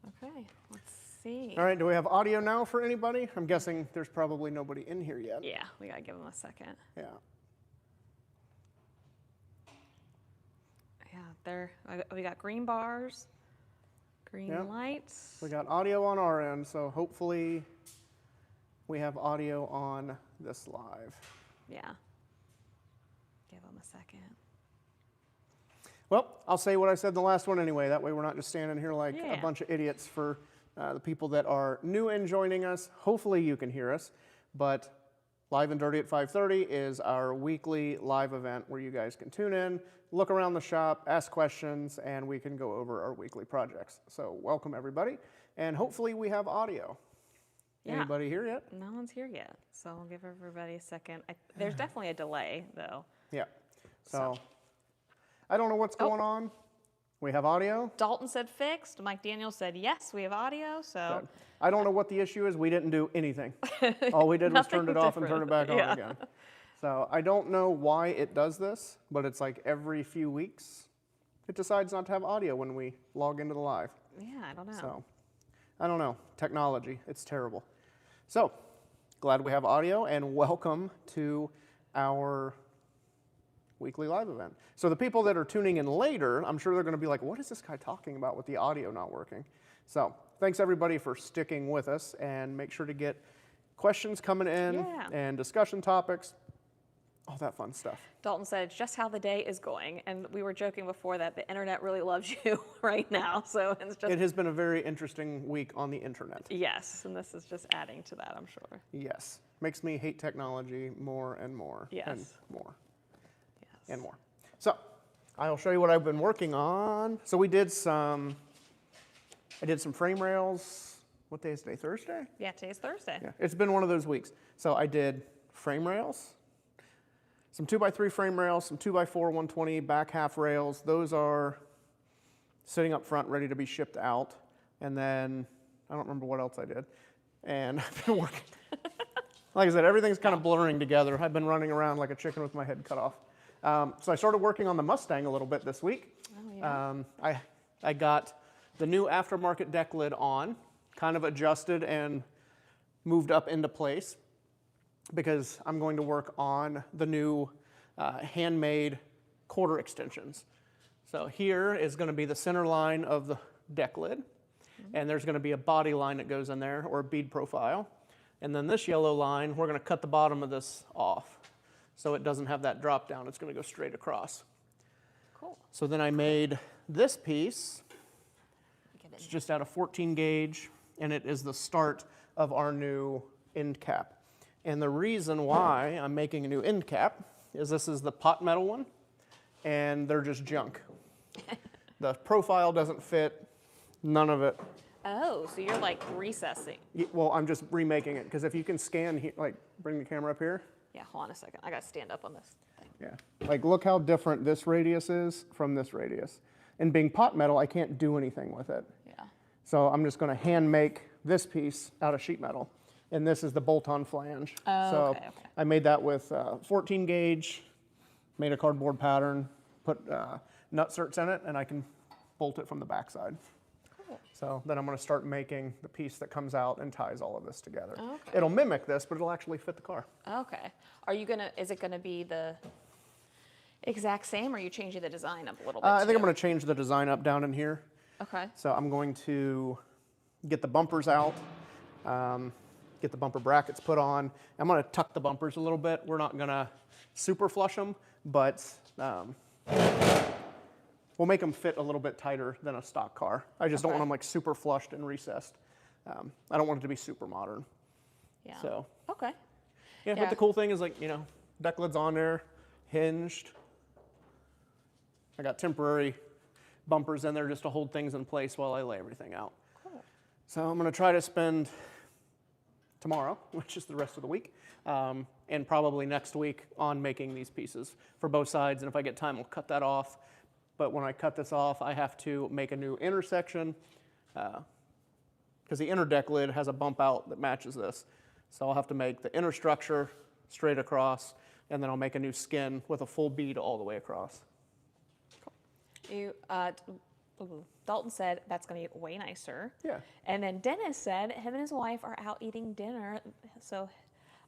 Okay, let's see. All right, do we have audio now for anybody? I'm guessing there's probably nobody in here yet. Yeah, we gotta give them a second. Yeah. Yeah, we got green bars, green lights. We got audio on our end, so hopefully we have audio on this live. Yeah. Give them a second. Well, I'll say what I said in the last one anyway. That way we're not just standing here like a bunch of idiots for the people that are new and joining us. Hopefully you can hear us, but Live and Dirty at 5:30 is our weekly live event where you guys can tune in, look around the shop, ask questions, and we can go over our weekly projects. So welcome everybody, and hopefully we have audio. Yeah. Anybody here yet? No one's here yet, so I'll give everybody a second. There's definitely a delay, though. Yeah. So I don't know what's going on. We have audio. Dalton said fixed. Mike Daniels said yes, we have audio. So Good. I don't know what the issue is. We didn't do anything. All we did was turn it off and turn it back on again. So I don't know why it does this, but it's like every few weeks it decides not to have audio when we log into the live. Yeah, I don't know. So I don't know. Technology, it's terrible. So glad we have audio, and welcome to our weekly live event. So the people that are tuning in later, I'm sure they're going to be like, what is this guy talking about with the audio not working? So thanks everybody for sticking with us, and make sure to get questions coming in and discussion topics, all that fun stuff. Dalton said it's just how the day is going, and we were joking before that the internet really loves you right now. So it's just, it has been a very interesting week on the internet. Yes, and this is just adding to that, I'm sure. Yes, makes me hate technology more and more and more. And more. So I'll show you what I've been working on. So I did some frame rails. What day is today? Thursday? Yeah, today's Thursday. Yeah, it's been one of those weeks. So I did frame rails, some 2x3 frame rails, some 2x4 120 back half rails. Those are sitting up front ready to be shipped out. And then I don't remember what else I did. And I've been working. Like I said, everything's kind of blurring together. I've been running around like a chicken with my head cut off. So I started working on the Mustang a little bit this week. Oh, yeah. I got the new aftermarket deck lid on, kind of adjusted and moved up into place because I'm going to work on the new handmade quarter extensions. So here is going to be the center line of the deck lid, and there's going to be a body line that goes in there, or a bead profile. And then this yellow line, we're going to cut the bottom of this off, so it doesn't have that drop down. It's going to go straight across. Cool. So then I made this piece. It's just out of 14 gauge, and it is the start of our new end cap. And the reason why I'm making a new end cap is this is the pot metal one, and they're just junk. The profile doesn't fit, none of it. Oh, so you're like recessing. Well, I'm just remaking it, because if you can scan, like bring the camera up here. Yeah, hold on a second. I got to stand up on this thing. Yeah, like look how different this radius is from this radius. And being pot metal, I can't do anything with it. Yeah. So I'm just going to hand make this piece out of sheet metal. And this is the bolt-on flange. Oh, so okay. I made that with 14 gauge, made a cardboard pattern, put nut certs in it, and I can bolt it from the backside. Cool. So then I'm going to start making the piece that comes out and ties all of this together. Okay. It'll mimic this, but it'll actually fit the car. Okay. Is it gonna be the exact same, or are you changing the design up a little bit? I think I'm going to change the design up down in here. Okay. So I'm going to get the bumpers out, get the bumper brackets put on. I'm going to tuck the bumpers a little bit. We're not going to super flush them, but we'll make them fit a little bit tighter than a stock car. I just don't want them like super flushed and recessed. I don't want it to be super modern. Yeah. So. Okay. Yeah, but the cool thing is, like, you know, deck lid's on there, hinged. I got temporary bumpers in there just to hold things in place while I lay everything out. Cool. So I'm going to try to spend tomorrow, which is the rest of the week, and probably next week on making these pieces for both sides. And if I get time, I'll cut that off. But when I cut this off, I have to make a new intersection because the inner deck lid has a bump out that matches this. So I'll have to make the inner structure straight across, and then I'll make a new skin with a full bead all the way across. You Ooh. Dalton said that's going to get way nicer. Yeah. And then Dennis said him and his wife are out eating dinner. So,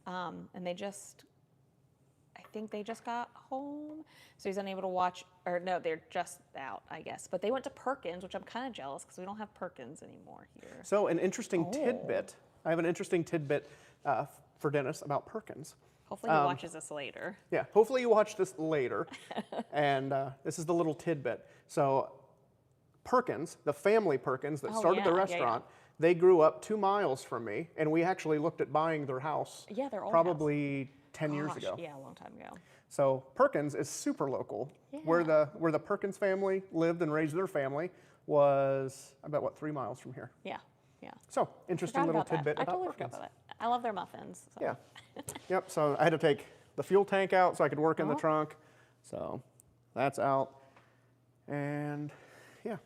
and I think they just got home. So he's unable to watch, or no, they're just out, I guess. But they went to Perkins, which I'm kind of jealous because we don't have Perkins anymore here. So an interesting tidbit. I have an interesting tidbit for Dennis about Perkins. Hopefully he watches this later. Yeah, hopefully you watch this later. And this is the little tidbit. So Perkins, the family Perkins that started the restaurant, they grew up 2 miles from me, and we actually looked at buying their house. Yeah, their old probably 10 years ago. Yeah, a long time ago. So Perkins is super local. Yeah. Where the Perkins family lived and raised their family was about 3 miles from here. Yeah, yeah. So interesting Forgot little about that. tidbit I about totally Perkins. forgot about it. I love their muffins. So. Yeah. Yep. So I had to take the fuel tank out so I could work in the trunk. So that's out. And yeah.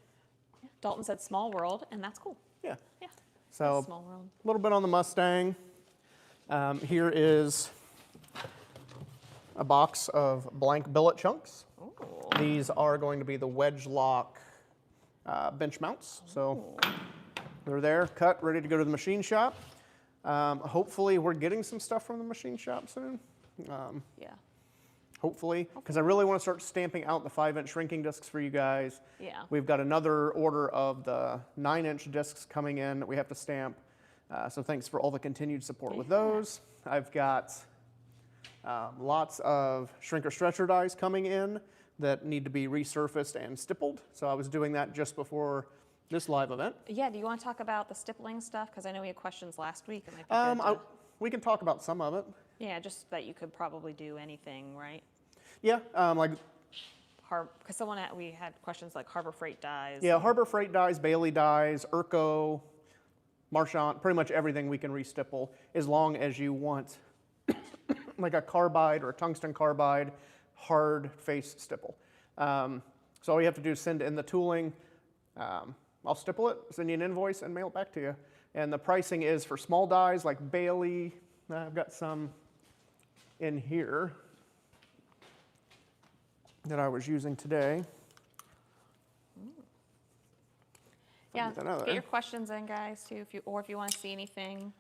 Dalton said small world, and that's cool. Yeah. Yeah. So Small world. a little bit on the Mustang. Here is a box of blank billet chunks. Ooh. These are going to be the wedge lock bench mounts. So they're there, cut, ready to go to the machine shop. Hopefully we're getting some stuff from the machine shop soon. Yeah. Hopefully, because I really want to start stamping out the 5-inch shrinking discs for you guys. Yeah. We've got another order of the 9-inch discs coming in that we have to stamp. So thanks for all the continued support with those. I've got lots of shrinker stretcher dies coming in that need to be resurfaced and stippled. So I was doing that just before this live event. Yeah, do you want to talk about the stippling stuff? Because I know we had questions last week. It might be good to... We can talk about some of it. Yeah, just that you could probably do anything, right? Yeah, like Because we had questions like Harbor Freight dies. yeah, Harbor Freight dies, Bailey dies, Urco, Marchant, pretty much everything we can restipple as long as you want like a carbide or a tungsten carbide hard face stipple. So all you have to do is send in the tooling. I'll stipple it, send you an invoice, and mail it back to you. And the pricing is for small dies like Bailey. I've got some in here that I was using today. Yeah, get your questions in, guys, too, if you want to see anything,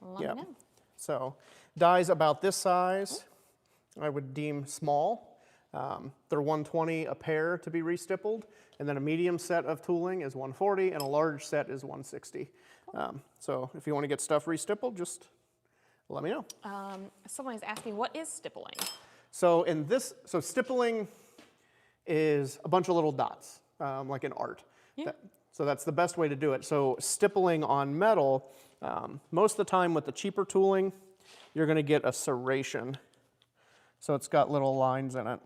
let me know. So dies about this size, I would deem small. They're 120 a pair to be restippled, and then a medium set of tooling is 140, and a large set is 160. So if you want to get stuff restippled, just let me know. Someone is asking, what is stippling? So stippling is a bunch of little dots, like in art. Yeah. So that's the best way to do it. So stippling on metal, most of the time with the cheaper tooling, you're going to get a serration. So it's got little lines in it.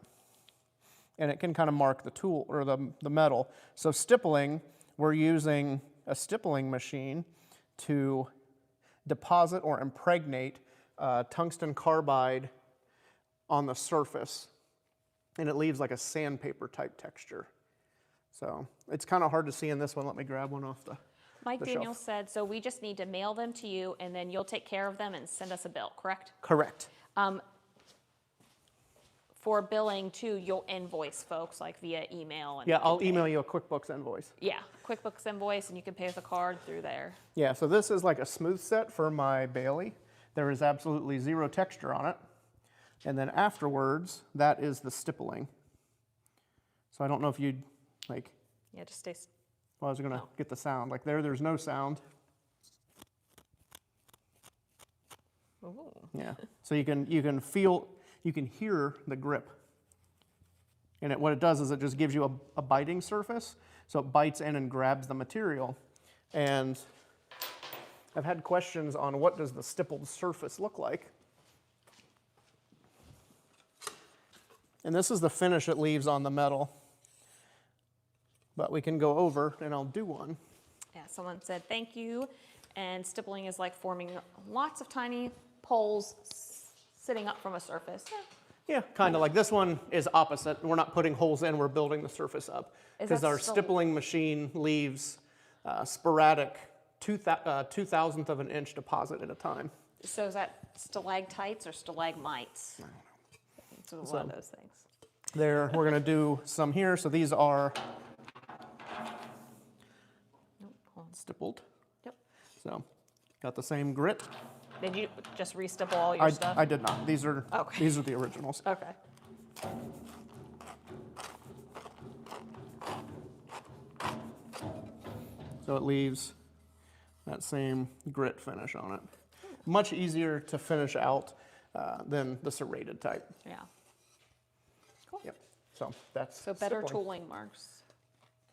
And it can kind of mark the tool or the metal. So stippling, we're using a stippling machine to deposit or impregnate tungsten carbide on the surface, and it leaves like a sandpaper type texture. So it's kind of hard to see in this one. Let me grab one off the Mike the Daniels shelf. said, so we just need to mail them to you, and then you'll take care of them and send us a bill, correct? Correct. For billing too, you'll invoice folks like via email. And Yeah, I'll email you a QuickBooks invoice. Yeah, QuickBooks invoice, and you can pay with a card through there. Yeah, so this is like a smooth set for my Bailey. There is absolutely zero texture on it. And then afterwards, that is the stippling. So I don't know if you'd like, Yeah, just stay. well, I was gonna get the sound. Like there's no sound. Ooh. Yeah, so you can feel, you can hear the grip. And what it does is it just gives you a biting surface. So it bites in and grabs the material. And I've had questions on what does the stippled surface look like. And this is the finish it leaves on the metal. But we can go over and I'll do one. Yeah, someone said thank you. And stippling is like forming lots of tiny poles sitting up from a surface. Yeah, kind of like this one is opposite. We're not putting holes in, we're building the surface up. Because our stippling machine leaves sporadic 2,000th of an inch deposit at a time. So is that stalactites or stalagmites? I don't know. It's one of those things. There, we're gonna do some here. So these are stippled. Yep. So got the same grit. Did you just re-stipple all your stuff? I did not. These are Okay. the originals. Okay. So it leaves that same grit finish on it. Much easier to finish out than the serrated type. Yeah. Cool. Yep. So that's So better stippling. tooling marks.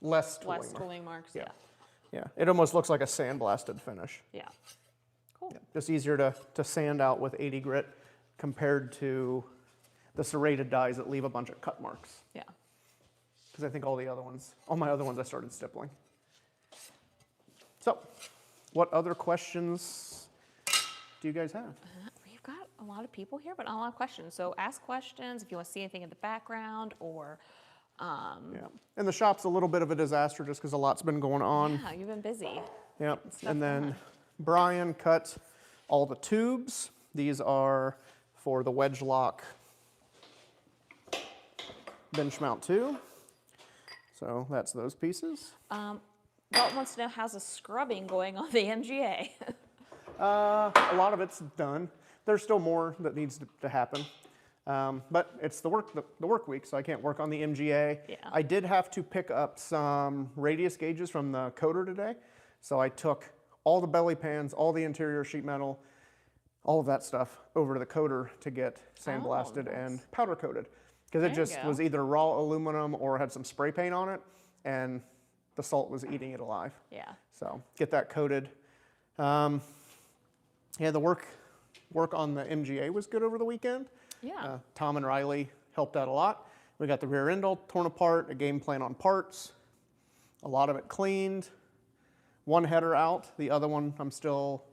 Less tooling. Less tooling marks. Yeah. Yeah. Yeah. It almost looks like a sandblasted finish. Yeah. Cool. Yeah. Just easier to sand out with 80 grit compared to the serrated dies that leave a bunch of cut marks. Yeah. Because I think all my other ones I started stippling. So, what other questions do you guys have? We've got a lot of people here, but not a lot of questions. So ask questions if you want to see anything in the background or. Yeah. And the shop's a little bit of a disaster just because a lot's been going on. Yeah, you've been busy. Yep. stuff And then done. Brian cut all the tubes. These are for the wedge lock bench mount 2. So that's those pieces. Walt wants to know how's the scrubbing going on the MGA? A lot of it's done. There's still more that needs to happen. But it's the work week, so I can't work on the MGA. Yeah. I did have to pick up some radius gauges from the coder today. So I took all the belly pans, all the interior sheet metal, all of that stuff over to the coder to get sandblasted nice. and powder coated. Because it There you just go. was either raw aluminum or had some spray paint on it, and the salt was eating it alive. Yeah. So get that coated. Yeah, the work on the MGA was good over the weekend. Yeah. Tom and Riley helped out a lot. We got the rear end all torn apart, a game plan on parts, a lot of it cleaned. One header out, the other one I'm still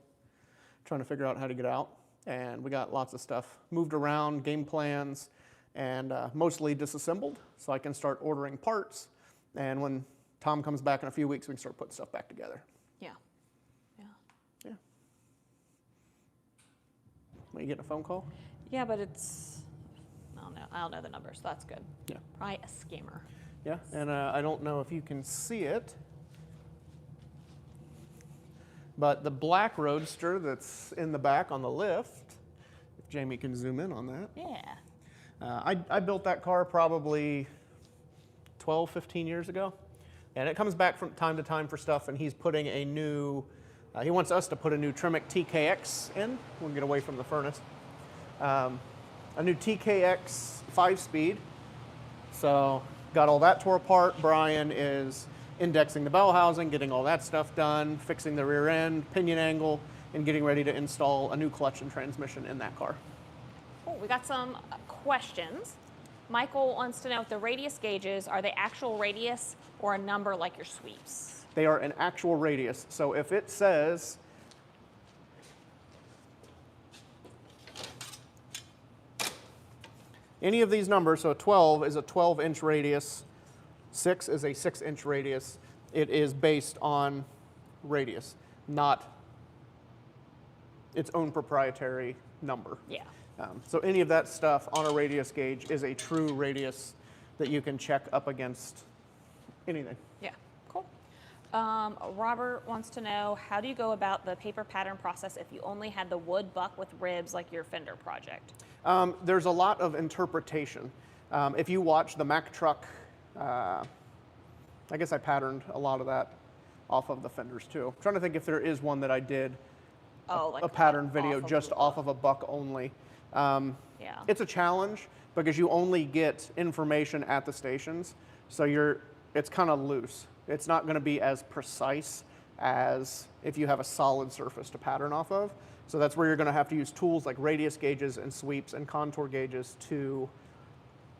trying to figure out how to get out. And we got lots of stuff moved around, game plans, and mostly disassembled so I can start ordering parts. And when Tom comes back in a few weeks, we can start putting stuff back together. Yeah. Yeah. Yeah. Are you getting a phone call? Yeah, but it's, I don't know the number, so that's good. Yeah. Probably a scammer. Yeah, and I don't know if you can see it, but the black Roadster that's in the back on the lift, if Jamie can zoom in on that. Yeah. I built that car probably 12, 15 years ago, and it comes back from time to time for stuff, and he's putting a new, he wants us to put a new Tremec TKX in. We'll get away from the furnace. A new TKX 5-speed. So got all that tore apart. Brian is indexing the bell housing, getting all that stuff done, fixing the rear end, pinion angle, and getting ready to install a new clutch and transmission in that car. Oh, we got some questions. Michael wants to know if the radius gauges, are they actual radius or a number like your sweeps? They are an actual radius. So if it says, any of these numbers, so 12 is a 12-inch radius, 6 is a 6-inch radius. It is based on radius, not its own proprietary number. Yeah. So any of that stuff on a radius gauge is a true radius that you can check up against anything. Yeah, cool. Robert wants to know, how do you go about the paper pattern process if you only had the wood buck with ribs like your fender project? There's a lot of interpretation. If you watch the Mack truck, I guess I patterned a lot of that off of the fenders too. I'm trying to think if there is one that I did Like a pattern off video of just the off buck. of a buck only. Yeah. It's a challenge because you only get information at the stations, so it's kind of loose. It's not going to be as precise as if you have a solid surface to pattern off of. So that's where you're going to have to use tools like radius gauges and sweeps and contour gauges to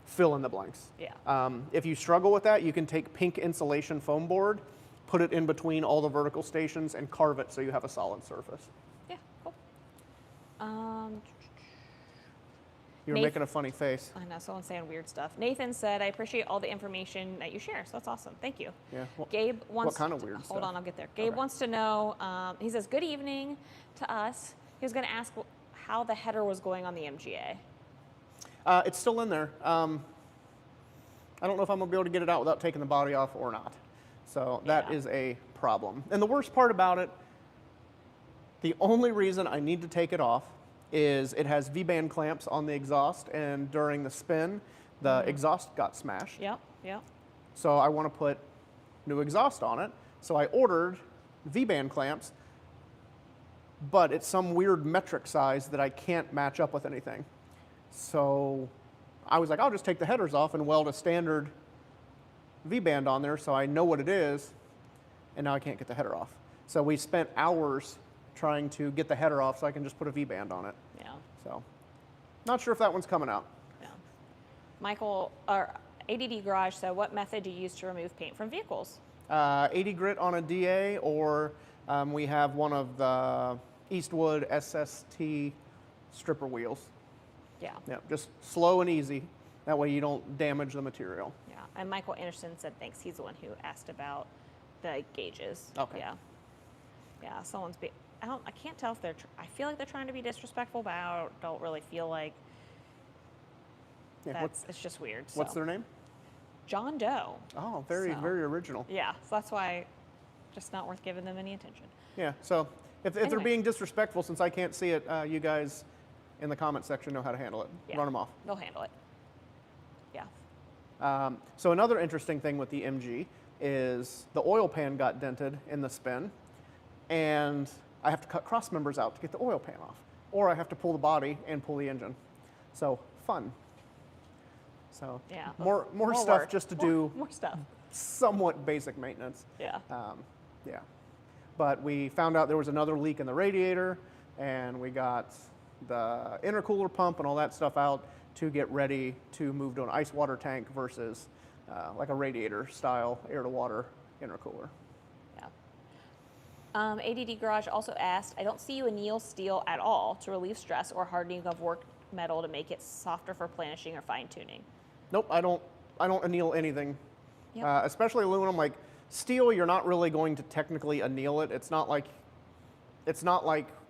fill in the blanks. Yeah. If you struggle with that, you can take pink insulation foam board, put it in between all the vertical stations, and carve it so you have a solid surface. Yeah, cool. You're Nathan- making a funny face. I know, someone's saying weird stuff. Nathan said, I appreciate all the information that you share, so that's awesome. Thank you. Yeah. Well, Gabe wants kind of to- weird Hold stuff? on, I'll get there. Gabe Okay. wants to know, he says, good evening to us. He was going to ask how the header was going on the MGA. It's still in there. I don't know if I'm going to be able to get it out without taking the body off or not. So that Yeah. is a problem. And the worst part about it, the only reason I need to take it off is it has V-band clamps on the exhaust, and during the spin, the exhaust got smashed. Yep, yep. So I want to put new exhaust on it. So I ordered V-band clamps, but it's some weird metric size that I can't match up with anything. So I was like, I'll just take the headers off and weld a standard V-band on there so I know what it is, and now I can't get the header off. So we spent hours trying to get the header off so I can just put a V-band on it. Yeah. So not sure if that one's coming out. Yeah. Michael, or ADD Garage said, what method do you use to remove paint from vehicles? 80 grit on a DA, or we have one of the Eastwood SST stripper wheels. Yeah. Yeah, just slow and easy. That way you don't damage the material. Yeah. And Michael Anderson said thanks. He's the one who asked about the gauges. Okay. Yeah. Yeah. Someone's I can't tell if they're. I feel like they're trying to be disrespectful, but I don't really feel like. Yeah, it's just weird. So. what's their name? John Doe. Oh, very original. Yeah. So that's why, just not worth giving them any attention. Yeah. So if they're Anyway. being disrespectful, since I can't see it, you guys in the comment section know how to handle it. Yeah. Run them off. They'll handle it. Yeah. So another interesting thing with the MG is the oil pan got dented in the spin, and I have to cut cross members out to get the oil pan off, or I have to pull the body and pull the engine. So fun. So Yeah. more stuff work. just to do More stuff. somewhat basic maintenance. Yeah. Yeah. But we found out there was another leak in the radiator, and we got the intercooler pump and all that stuff out to get ready to move to an ice water tank versus like a radiator style air to water intercooler. Yeah. ADD Garage also asked, I don't see you anneal steel at all to relieve stress or hardening of work metal to make it softer for planishing or fine tuning. Nope, I don't anneal anything, Yep. especially aluminum. Like steel, you're not really going to technically anneal it. It's not like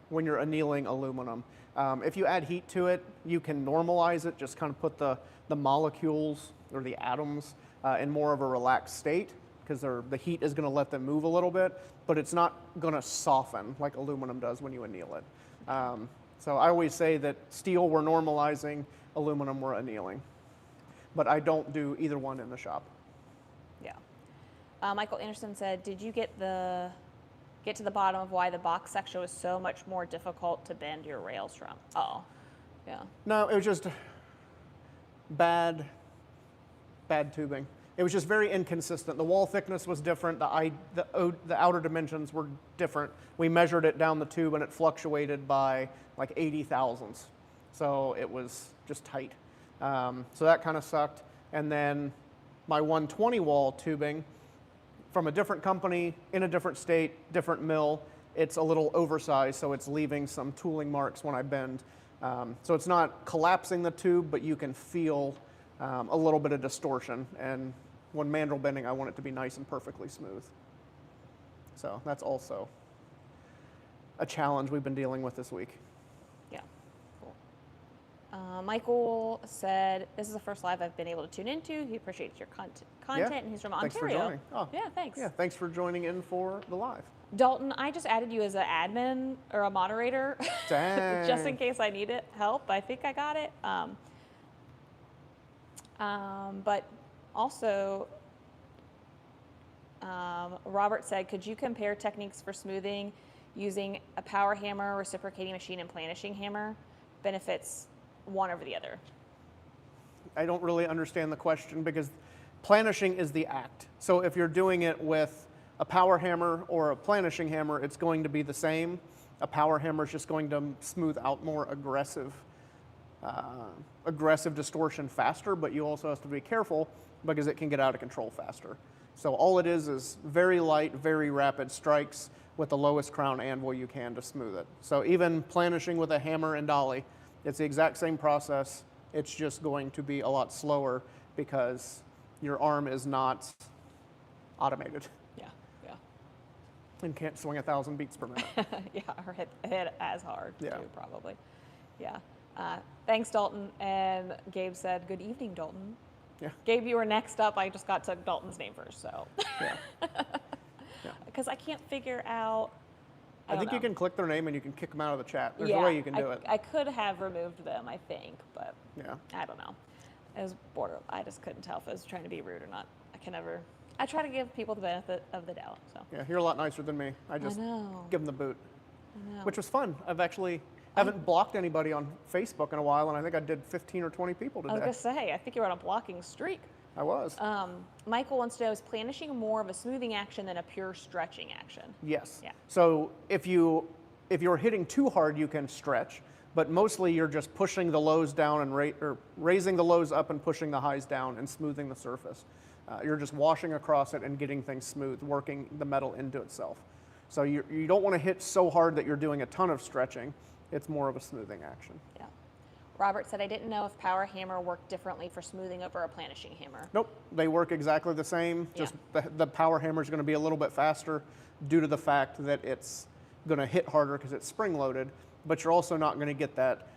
when you're annealing aluminum. If you add heat to it, you can normalize it, just kind of put the molecules or the atoms in more of a relaxed state, because the heat is going to let them move a little bit, but it's not going to soften like aluminum does when you anneal it. So I always say that steel we're normalizing, aluminum we're annealing. But I don't do either one in the shop. Yeah. Michael Anderson said, did you get to the bottom of why the box section was so much more difficult to bend your rails from? Oh, yeah. No, it was just bad tubing. It was just very inconsistent. The wall thickness was different. The outer dimensions were different. We measured it down the tube, and it fluctuated by like 80 thousandths. So it was just tight. So that kind of sucked. And then my 120 wall tubing from a different company, in a different state, different mill, it's a little oversized, so it's leaving some tooling marks when I bend. So it's not collapsing the tube, but you can feel a little bit of distortion. And when mandrel bending, I want it to be nice and perfectly smooth. So that's also a challenge we've been dealing with this week. Yeah. Cool. Michael said, this is the first live I've been able to tune into. He appreciates your content, and he's from Thanks Ontario. for joining. Oh. Yeah, thanks. Yeah, thanks for joining in for the live. Dalton, I just added you as an admin or a moderator Dang. just in case I need help. I think I got it. But also, Robert said, could you compare techniques for smoothing using a power hammer, reciprocating machine, and planishing hammer? Benefits one over the other. I don't really understand the question, because planishing is the act. So if you're doing it with a power hammer or a planishing hammer, it's going to be the same. A power hammer is just going to smooth out more aggressive distortion faster, but you also have to be careful because it can get out of control faster. So all it is very light, very rapid strikes with the lowest crown anvil you can to smooth it. So even planishing with a hammer and dolly, it's the exact same process. It's just going to be a lot slower because your arm is not automated Yeah, yeah. and can't swing 1,000 beats per minute. Yeah, or hit as hard, Yeah. too, probably. Yeah. Thanks, Dalton. And Gabe said, good evening, Dalton. Yeah. Gabe, you were next up. I just got to Dalton's name first, so. Yeah. because I can't figure out. I think you can click their name and you can kick them out of the chat. There's yeah, a way you can do it. I could have removed them, I think, but Yeah. I don't know. It was I just couldn't tell if I was trying to be rude or not. I try to give people the benefit of the doubt. So. Yeah, you're a lot nicer than me. I just know. give them the boot, I know. which was fun. Haven't blocked anybody on Facebook in a while, and I think I did 15 or 20 people today. I was gonna say, I think you're on a blocking streak. I was. Michael wants to know, is planishing more of a smoothing action than a pure stretching action? Yes. Yeah. So if you're hitting too hard, you can stretch, but mostly you're just pushing the lows down and or raising the lows up and pushing the highs down and smoothing the surface. You're just washing across it and getting things smooth, working the metal into itself. So you don't want to hit so hard that you're doing a ton of stretching. It's more of a smoothing action. Yeah. Robert said, I didn't know if power hammer worked differently for smoothing over a planishing hammer. Nope, they work exactly the same. Just the power hammer is going to be a little bit faster due to the fact that it's going to hit harder because it's spring loaded, but you're also not going to get that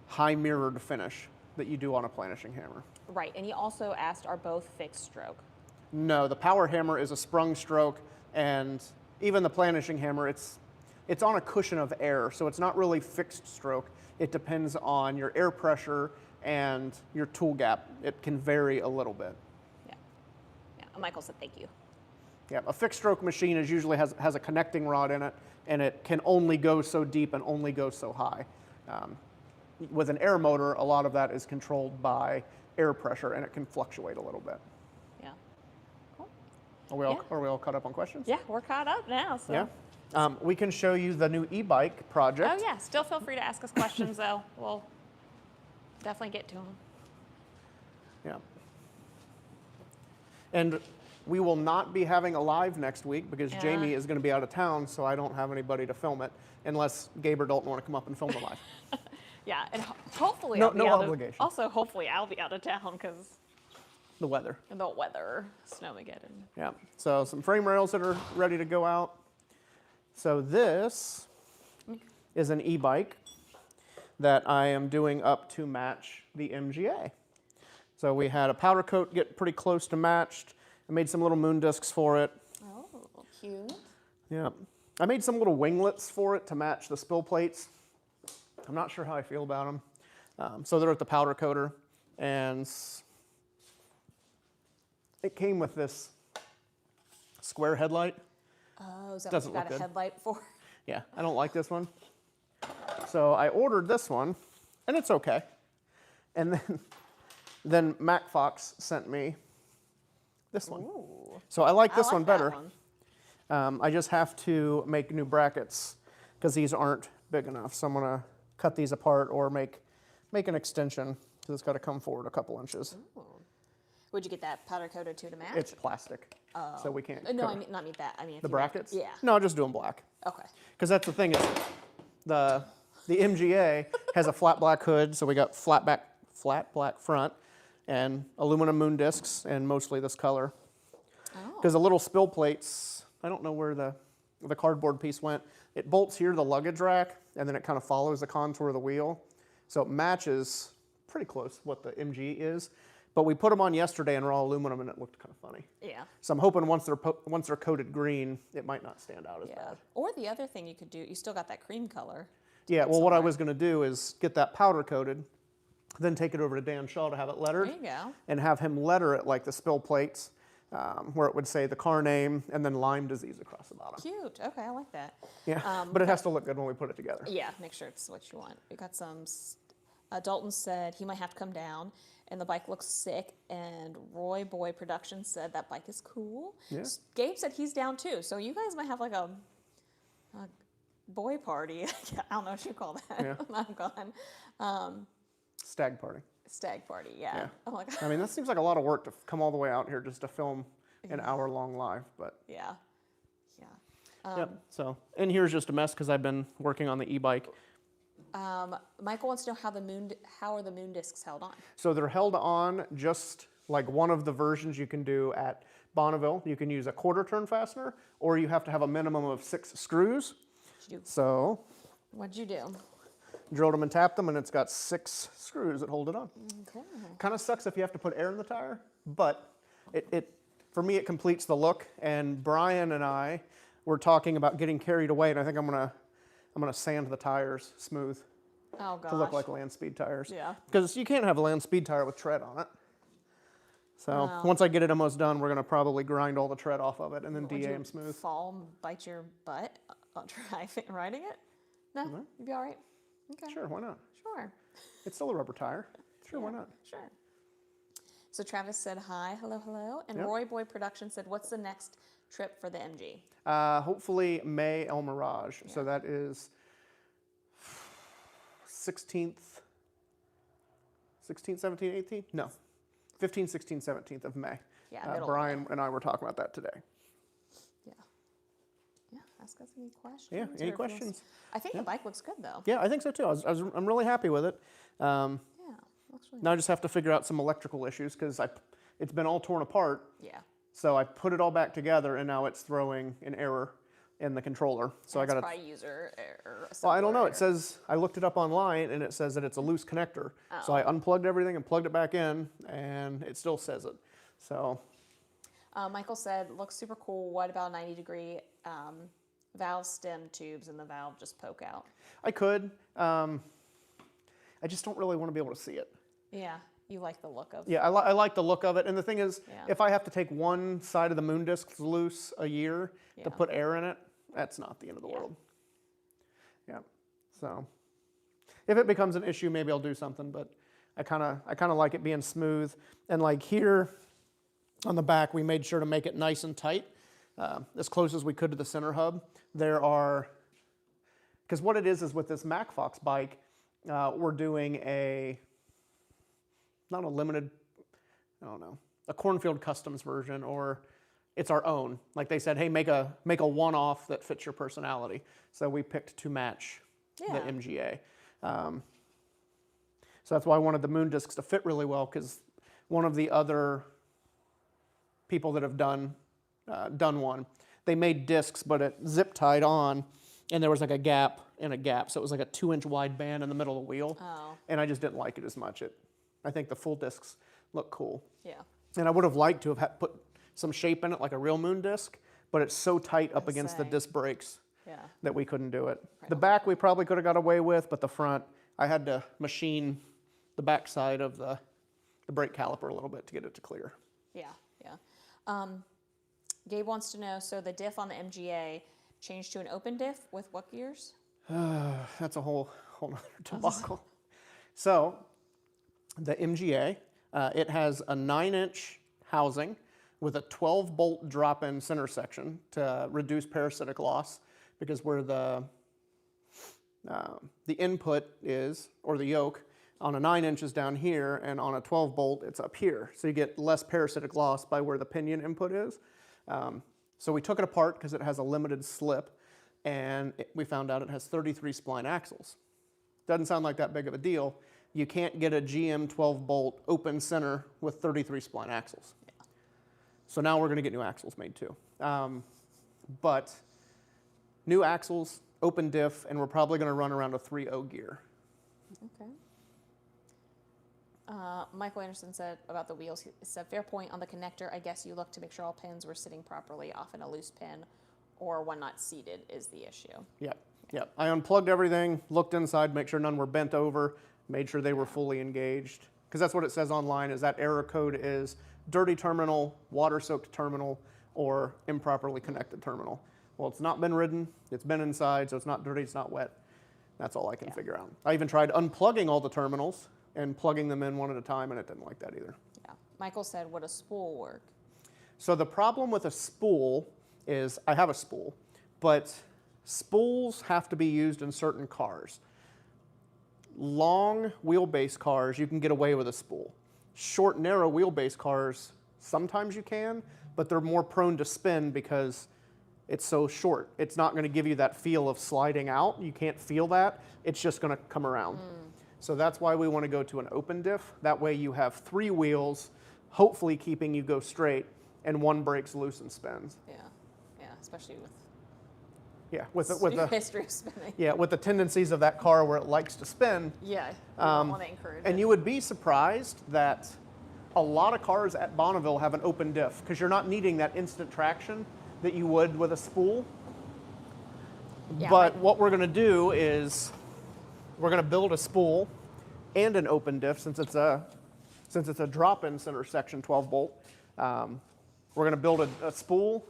high mirrored finish that you do on a planishing hammer. Right, and he also asked, are both fixed stroke? No, the power hammer is a sprung stroke, and even the planishing hammer, it's on a cushion of air, so it's not really fixed stroke. It depends on your air pressure and your tool gap. It can vary a little bit. Yeah. Michael said, thank you. Yeah, a fixed stroke machine usually has a connecting rod in it, and it can only go so deep and only go so high. With an air motor, a lot of that is controlled by air pressure, and it can fluctuate a little bit. Yeah. Cool. Are we all caught up on questions? Yeah, we're caught up now. So. Yeah. We can show you the new e-bike project. Oh yeah, still feel free to ask us questions though. We'll definitely get to them. Yeah. And we will not be having a live next week because Jamie is going to be out of town, so I don't have anybody to film it unless Gabe or Dalton want to come up and film the live. Yeah, and hopefully No- I'll be no out obligation. Also, hopefully I'll be out of town because The weather. the weather, snowmageddon. Yeah. So some frame rails that are ready to go out. So this is an e-bike that I am doing up to match the MGA. So we had a powder coat get pretty close to matched. I made some little moon discs for it. Oh, cute. Yeah. I made some little winglets for it to match the spill plates. I'm not sure how I feel about them. So they're at the powder coater, and it came with this square headlight. Oh, is that Doesn't what you look got a good. headlight for? Yeah, I don't like this one. So I ordered this one, and it's okay. And then Mac Fox sent me this one. Ooh. So I like this I like one that better. I just have to make new brackets because these aren't big enough. So I'm gonna cut these apart or make an extension because it's got to come forward a couple inches. Ooh. Would you get that powder coated to match? It's plastic, so we can't. No, cut I mean not that. I mean if the you make- brackets. Yeah. No, just do them black. Okay. Because that's the thing is the MGA has a flat black hood, so we got flat black front, and aluminum moon discs, and mostly this color. Oh. Because the little spill plates, I don't know where the cardboard piece went. It bolts here to the luggage rack, and then it kind of follows the contour of the wheel. So it matches pretty close what the MG is. But we put them on yesterday in raw aluminum, and it looked kind of funny. Yeah. So I'm hoping once they're coated green, it might not stand out as Yeah. bad. Or the other thing you could do, you still got that cream color. Yeah, well, what I somewhere. was going to do is get that powder coated, then take it over to Dan Shaw to have it lettered, There you go. and have him letter it like the spill plates, where it would say the car name and then Lyme disease across the bottom. Cute. Okay, I like that. Yeah, but it has to look good when we put it together. Yeah, make sure it's what you want. We got some. Dalton said he might have to come down, and the bike looks sick. And Roy Boy Productions said that bike is cool. Yeah. Gabe said he's down too. So you guys might have like a boy party. I don't know what you call that. Yeah. I'm gone. Stag party. Stag party. Yeah. Yeah. Oh my god. I mean, that seems like a lot of work to come all the way out here just to film an hour-long live, but Yeah. Yeah. yep. So, and here's just a mess because I've been working on the e-bike. Michael wants to know how are the moon discs held on? So they're held on just like one of the versions you can do at Bonneville. You can use a quarter turn fastener, or you have to have a minimum of 6 screws. What'd you do? So What'd you do? drilled them and tapped them, and it's got 6 screws that hold it on. Okay. Kind of sucks if you have to put air in the tire, but for me, it completes the look. And Brian and I were talking about getting carried away, and I think I'm gonna sand the tires smooth Oh gosh. to look like land speed tires. Yeah. Because you can't have a land speed tire with tread on it. So Wow. once I get it almost done, we're gonna probably grind all the tread off of it and then Would DA you them smooth. fall and bite your butt riding it? No, you'd be all right. Okay. Sure, why not? Sure. It's still a rubber tire. Sure, why Yeah, not? Sure. So Travis said hi, hello, and Yep. Roy Boy Production said, "What's the next trip for the MG?" Hopefully May El Mirage. So that is 16th, 17th, 18th? No, 15th, 16th, 17th of May. Yeah, middle of Brian and I were talking about that today. Yeah. Yeah. Ask us any questions. Yeah, or any if you want- questions? I think the bike looks good though. Yeah, I think so too. I'm really happy with it. Yeah. Looks really. Now I just have to figure out some electrical issues because it's been all torn apart. Yeah. So I put it all back together and now it's throwing an error in the controller. So I It's got to. probably user error. Well, I don't know. error. It says I looked it up online and it says that it's a loose connector. So I unplugged everything and plugged it back in, and it still says it. So Michael said, "Looks super cool. What about 90-degree valve stem tubes and the valve just poke out?" I could. I just don't really want to be able to see it. Yeah. You like the look of. Yeah, I like the look of it. And the thing is, Yeah. if I have to take one side of the moon disc loose a year Yeah. to put air in it, that's not the end of the Yeah. world. Yeah. So if it becomes an issue, maybe I'll do something. But I kind of like it being smooth. And like here on the back, we made sure to make it nice and tight, as close as we could to the center hub. There are, because what it is with this Mac Fox bike, we're doing not a limited, I don't know, a Cornfield Customs version, or it's our own. Like they said, hey, make a one-off that fits your personality. So we picked to match the Yeah. MGA. So that's why I wanted the moon discs to fit really well, because one of the other people that have done one, they made discs, but it zip tied on, and there was like a gap in a gap. So it was like a 2-inch wide band in the middle of the wheel. Oh. And I just didn't like it as much. I think the full discs look cool. Yeah. And I would have liked to have put some shape in it like a real moon disc, but it's so tight up against the say. disc brakes Yeah. that we couldn't do it. Right. The back we probably could have got away with, but the front, I had to machine the back side of the brake caliper a little bit to get it to clear. Yeah. Yeah. Gabe wants to know, so the diff on the MGA changed to an open diff with what gears? That's a whole nother debacle. So the MGA, it has a 9-inch housing with a 12-bolt drop-in center section to reduce parasitic loss, because where the input is, or the yoke, on a 9-inch is down here, and on a 12-bolt it's up here. So you get less parasitic loss by where the pinion input is. So we took it apart because it has a limited slip, and we found out it has 33 spline axles. Doesn't sound like that big of a deal. You can't get a GM 12-bolt open center with 33 spline axles. Yeah. So now we're going to get new axles made too. But new axles, open diff, and we're probably going to run around a 3.0 gear. Okay. Michael Anderson said about the wheels, he said, fair point on the connector. I guess you look to make sure all pins were sitting properly. Often a loose pin or one not seated is the issue. Yep. I unplugged everything, looked inside, make sure none were bent over, made sure they were fully engaged. Because that's what it says online, is that error code is dirty terminal, water-soaked terminal, or improperly connected terminal. Well, it's not been ridden, it's been inside, so it's not dirty, it's not wet. That's all I can figure out. I even tried unplugging all the terminals and plugging them in one at a time, and it didn't like that either. Yeah. Michael said, would a spool work? So the problem with a spool is, I have a spool, but spools have to be used in certain cars. Long wheelbase cars, you can get away with a spool. Short, narrow wheelbase cars, sometimes you can, but they're more prone to spin because it's so short. It's not going to give you that feel of sliding out. You can't feel that. It's just going to come around. So that's why we want to go to an open diff. That way you have 3 wheels, hopefully keeping you go straight, and one breaks loose and spins. Yeah, especially with the history of spinning. Yeah, with the tendencies of that car where it likes to spin. Yeah, you don't want to encourage And it. you would be surprised that a lot of cars at Bonneville have an open diff because you're not needing that instant traction that you would with a spool. Yeah, But what we're going to do is we're going to build a spool and an open diff since it's a drop-in center section 12 bolt. We're going to build a spool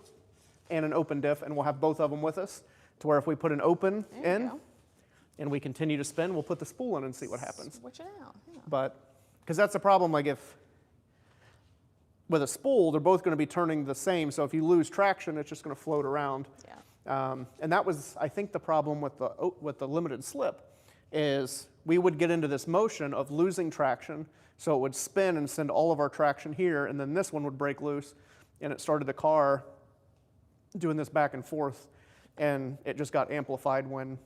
and an open diff, and we'll have both of them with us to where if we put an open in and we continue to spin, we'll put the spool in and see what happens. Switch it out. Yeah. But because that's the problem, like if with a spool, they're both going to be turning the same. So if you lose traction, it's just going to float around. Yeah. And that was, I think, the problem with the limited slip is we would get into this motion of losing traction. So it would spin and send all of our traction here, and then this one would break loose, and it started the car doing this back and forth, and it just got amplified when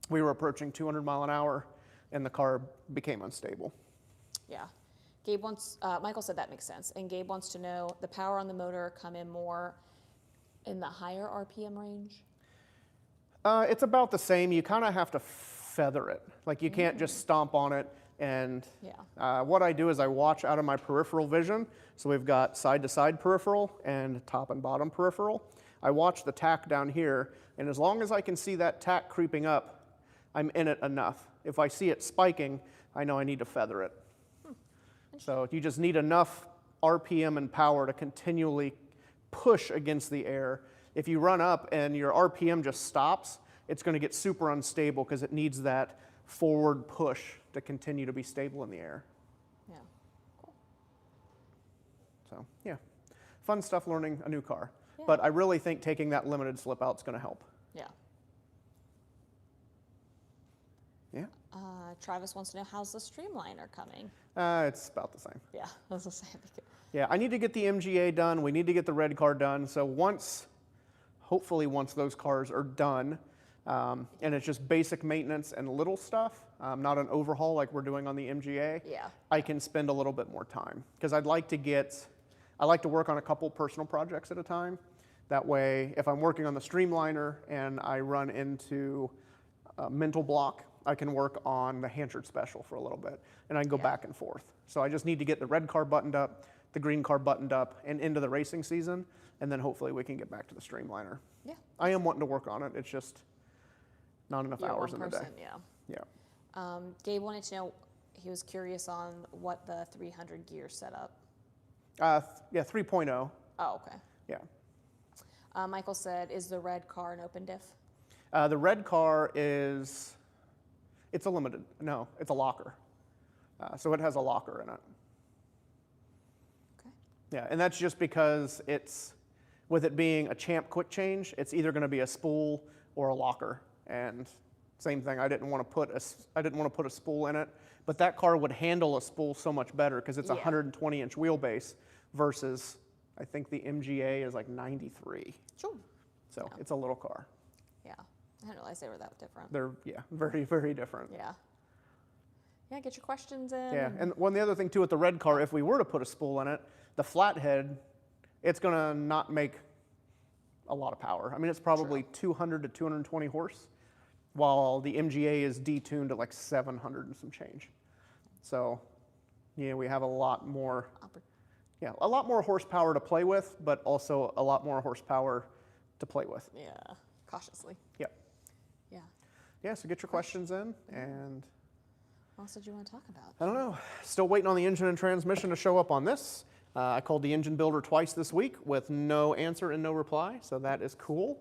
we were approaching 200 mile an hour, and the car became unstable. Yeah. Gabe wants, Michael said that makes sense. And Gabe wants to know, the power on the motor come in more in the higher RPM range? It's about the same. You kind of have to feather it. Like you can't just stomp on it. And what I do is I watch out of my peripheral vision. So we've got side-to-side peripheral and top and bottom peripheral. I watch the tack down here, and as long as I can see that tack creeping up, I'm in it enough. If I see it spiking, I know I need to feather it. So you just need enough RPM and power to continually push against the air. If you run up and your RPM just stops, it's going to get super unstable because it needs that forward push to continue to be stable in the air. Yeah. Cool. So yeah, fun stuff learning a new car. Yeah. But I really think taking that limited slip out is going to help. Yeah. Yeah. Travis wants to know, how's the Streamliner coming? It's about the same. Yeah, I was going to say. Yeah, I need to get the MGA done. We need to get the red car done. So hopefully once those cars are done, and it's just basic maintenance and little stuff, not an overhaul like we're doing on the MGA, I can spend a little bit more time. Because I like to work on a couple personal projects at a time. That way, if I'm working on the Streamliner and I run into a mental block, I can work on the Hanchard Special for a little bit, and I can go back and forth. So I just need to get the red car buttoned up, the green car buttoned up, and into the racing season, and then hopefully we can get back to the Streamliner. Yeah. I am wanting to work on it. It's just not enough You're hours one in the day. person, yeah. Gabe wanted to know, he was curious on what the 300 gear setup. Yeah, 3.0. Oh, okay. Yeah. Michael said, is the red car an open diff? The red car it's a limited, no, it's a locker. So it has a locker in it. Okay. Yeah, and that's just because with it being a Champ quick change, it's either going to be a spool or a locker. And same thing, I didn't want to put a spool in it, but that car would handle a spool so much better because it's a 120-inch wheelbase versus I think the MGA is like 93. Sure. So it's a little car. Yeah. I didn't realize they were that different. They're very, very different. Yeah. Yeah, get your questions in. Yeah, and the other thing too with the red car, if we were to put a spool in it, the flathead, it's gonna not make a lot of power. I mean, it's probably 200 to 220 horse, while the MGA is detuned at like 700 and some change. So, yeah, we have a lot more horsepower to play with, but also a lot more horsepower to play with. Yeah, cautiously. Yep. Yeah. Yeah, so get your questions in, and What else did you want to talk about? I don't know. Still waiting on the engine and transmission to show up on this. I called the engine builder twice this week with no answer and no reply, so that is cool.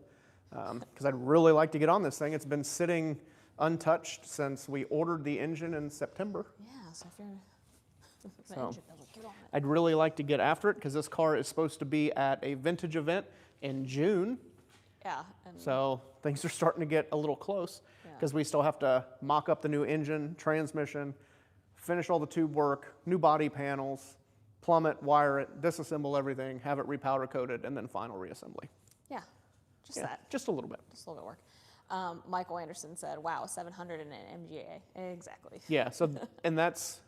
Because I'd really like to get on this thing. It's been sitting untouched since we ordered the engine in September. Yeah, so if you're the So, engine builder, get on it. I'd really like to get after it because this car is supposed to be at a vintage event in June. Yeah. And So things are starting to get a little close because we still have to mock up the new engine, transmission, finish all the tube work, new body panels, plumb it, wire it, disassemble everything, have it repowder coated, and then final reassembly. yeah, just that. Just a little bit. Just a little bit of work. Michael Anderson said, wow, 700 in an MGA. Exactly. Yeah, that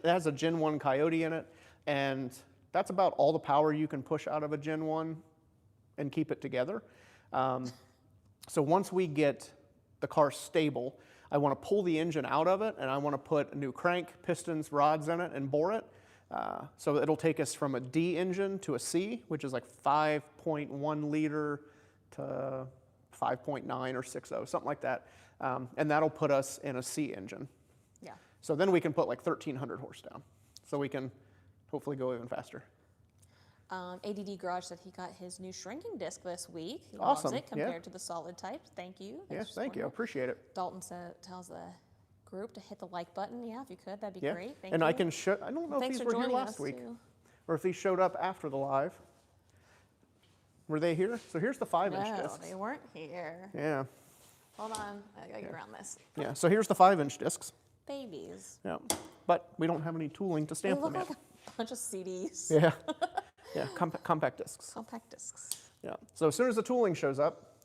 has a Gen 1 Coyote in it, and that's about all the power you can push out of a Gen 1 and keep it together. So once we get the car stable, I want to pull the engine out of it, and I want to put a new crank, pistons, rods in it, and bore it. So it'll take us from a D engine to a C, which is like 5.1 liter to 5.9 or 6.0, something like that. And that'll put us in a C engine. Yeah. So then we can put like 1,300 horse down. So we can hopefully go even faster. ADD Garage said he got his new shrinking disc this week. He Awesome, loves it yeah. compared to the solid types. Thank you. Yeah, Thanks for thank you. I supporting appreciate it. it. Dalton tells the group to hit the like button. Yeah, if you could, that'd be Yeah. great. Thank And you. I can show, I don't know Thanks if for these were here joining last us, week too. or if these showed up after the live. Were they here? So here's the 5-inch No, discs. they weren't here. Yeah. Hold on, I gotta get around this. Yeah. So here's the 5-inch discs. Babies. Yeah. But we don't have any tooling to They stamp look them like yet. a bunch of CDs. Yeah. Yeah. Compact discs. Compact discs. Yeah. So as soon as the tooling shows up,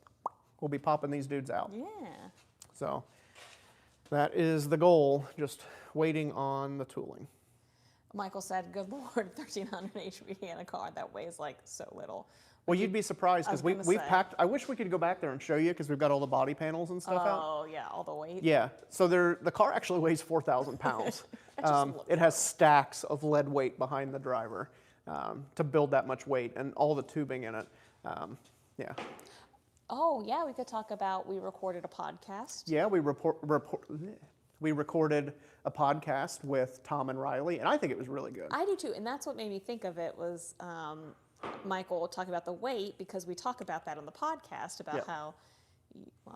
we'll be popping these dudes out. Yeah. So that is the goal, just waiting on the tooling. Michael said, "Good Lord, 1,300 HPD in a car that weighs like so little." Well, you'd be surprised I was because gonna we've say. packed. I wish we could go back there and show you because we've got all the body panels and stuff out. Oh yeah, all the weight. Yeah. So the car actually weighs 4,000 pounds. just looked It has stacks of lead weight behind the driver to build that much weight and all the tubing in it. Yeah. Oh yeah, we could talk about. We recorded a podcast. Yeah. We recorded a podcast with Tom and Riley, and I think it was really good. I do too, and that's what made me think of it was Michael talking about the weight because we talk about that on the podcast about Yeah. how,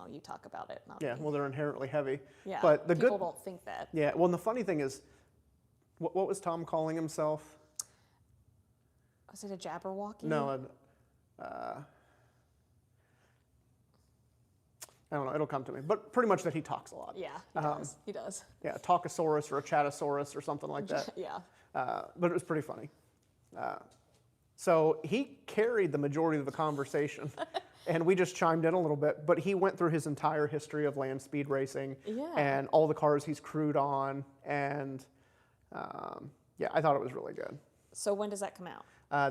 you talk about it. Not Yeah. me. Well, they're inherently heavy. Yeah. But the people good. don't think that. Yeah. Well, and the funny thing is, what was Tom calling himself? Was it a Jabberwocky? No. I don't know. It'll come to me. But pretty much that he talks a lot. Yeah, he does. He does. Yeah, a Talkosaurus or a Chatosaurus or something like that. Yeah. But it was pretty funny. So he carried the majority of the conversation, and we just chimed in a little bit. But he went through his entire history of land speed racing Yeah. and all the cars he's crewed on, and yeah, I thought it was really good. So when does that come out?